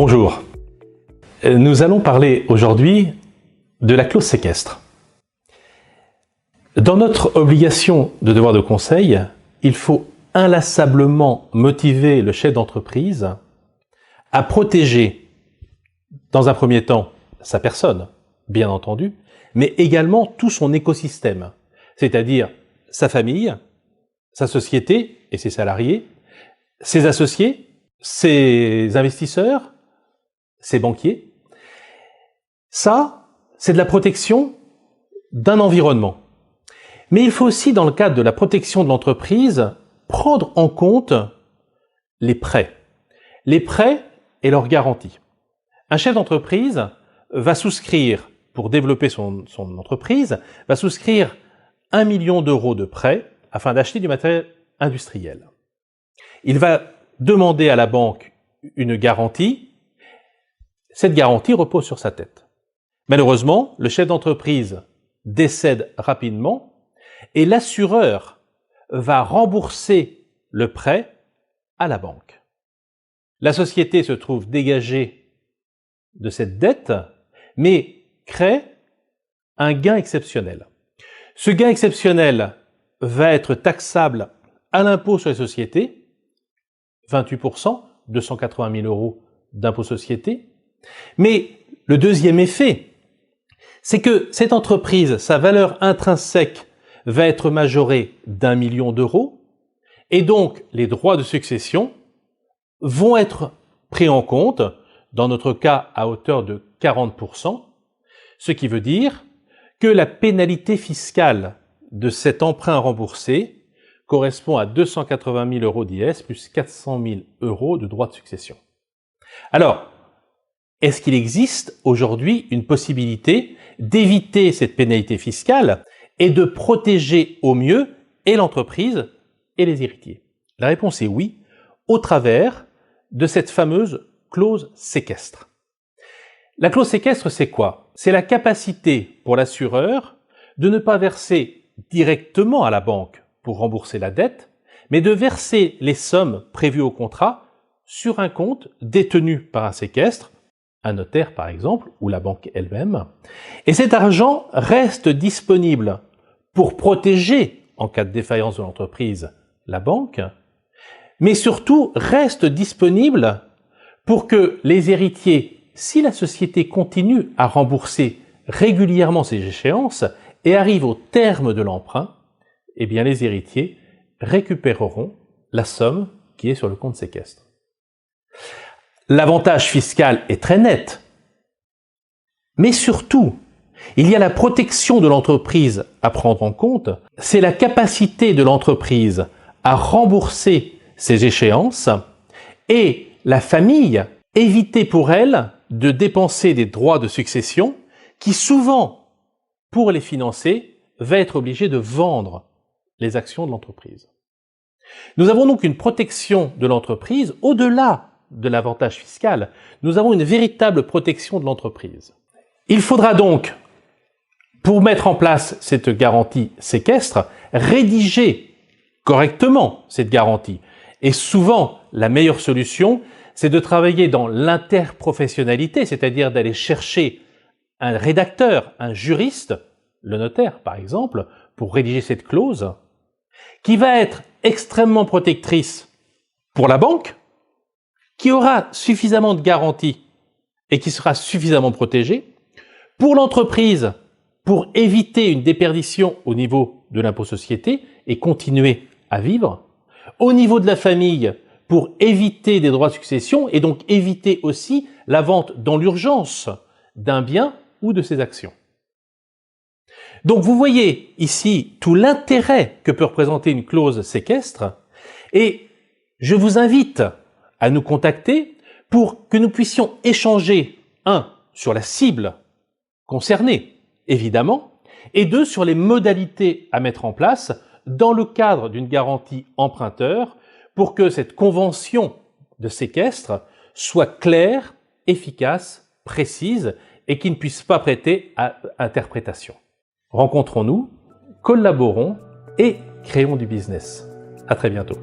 Bonjour. Nous allons parler aujourd'hui de la clause séquestre. Dans notre obligation de devoir de conseil, il faut inlassablement motiver le chef d'entreprise à protéger, dans un premier temps, sa personne, bien entendu, mais également tout son écosystème, c'est-à-dire sa famille, sa société et ses salariés, ses associés, ses investisseurs, ses banquiers. Ça, c'est de la protection d'un environnement. Mais il faut aussi, dans le cadre de la protection de l'entreprise, prendre en compte les prêts. Les prêts et leurs garanties. Un chef d'entreprise va souscrire, pour développer son entreprise, va souscrire 1 million d'euros de prêts afin d'acheter du matériel industriel. Il va demander à la banque une garantie. Cette garantie repose sur sa tête. Malheureusement, le chef d'entreprise décède rapidement et l'assureur va rembourser le prêt à la banque. La société se trouve dégagée de cette dette, mais crée un gain exceptionnel. Ce gain exceptionnel va être taxable à l'impôt sur les sociétés, 28%, 280 000 euros d'impôt société. Mais le deuxième effet, c'est que cette entreprise, sa valeur intrinsèque va être majorée d'1 million d'euros et donc les droits de succession vont être pris en compte, dans notre cas à hauteur de 40%, ce qui veut dire que la pénalité fiscale de cet emprunt remboursé correspond à 280 000 euros d'IS plus 400 000 euros de droits de succession. Alors, est-ce qu'il existe aujourd'hui une possibilité d'éviter cette pénalité fiscale et de protéger au mieux et l'entreprise et les héritiers? La réponse est oui, au travers de cette fameuse clause séquestre. La clause séquestre, c'est quoi? C'est la capacité pour l'assureur de ne pas verser directement à la banque pour rembourser la dette, mais de verser les sommes prévues au contrat sur un compte détenu par un séquestre, un notaire par exemple, ou la banque elle-même. Et cet argent reste disponible pour protéger, en cas de défaillance de l'entreprise, la banque, mais surtout reste disponible pour que les héritiers, si la société continue à rembourser régulièrement ses échéances et arrive au terme de l'emprunt, eh bien les héritiers récupéreront la somme qui est sur le compte séquestre. L'avantage fiscal est très net, mais surtout, il y a la protection de l'entreprise à prendre en compte, c'est la capacité de l'entreprise à rembourser ses échéances et la famille, éviter pour elle de dépenser des droits de succession qui souvent, pour les financer, va être obligée de vendre les actions de l'entreprise. Nous avons donc une protection de l'entreprise au-delà de l'avantage fiscal. Nous avons une véritable protection de l'entreprise. Il faudra donc, pour mettre en place cette garantie séquestre, rédiger correctement cette garantie. Et souvent, la meilleure solution, c'est de travailler dans l'interprofessionnalité, c'est-à-dire d'aller chercher un rédacteur, un juriste, le notaire par exemple, pour rédiger cette clause, qui va être extrêmement protectrice pour la banque, qui aura suffisamment de garanties et qui sera suffisamment protégée, pour l'entreprise, pour éviter une déperdition au niveau de l'impôt société et continuer à vivre, au niveau de la famille, pour éviter des droits de succession et donc éviter aussi la vente dans l'urgence d'un bien ou de ses actions. Donc vous voyez ici tout l'intérêt que peut représenter une clause séquestre et je vous invite à nous contacter pour que nous puissions échanger, 1, sur la cible concernée, évidemment, et 2, sur les modalités à mettre en place dans le cadre d'une garantie emprunteur pour que cette convention de séquestre soit claire, efficace, précise et qui ne puisse pas prêter à interprétation. Rencontrons-nous, collaborons et créons du business. À très bientôt.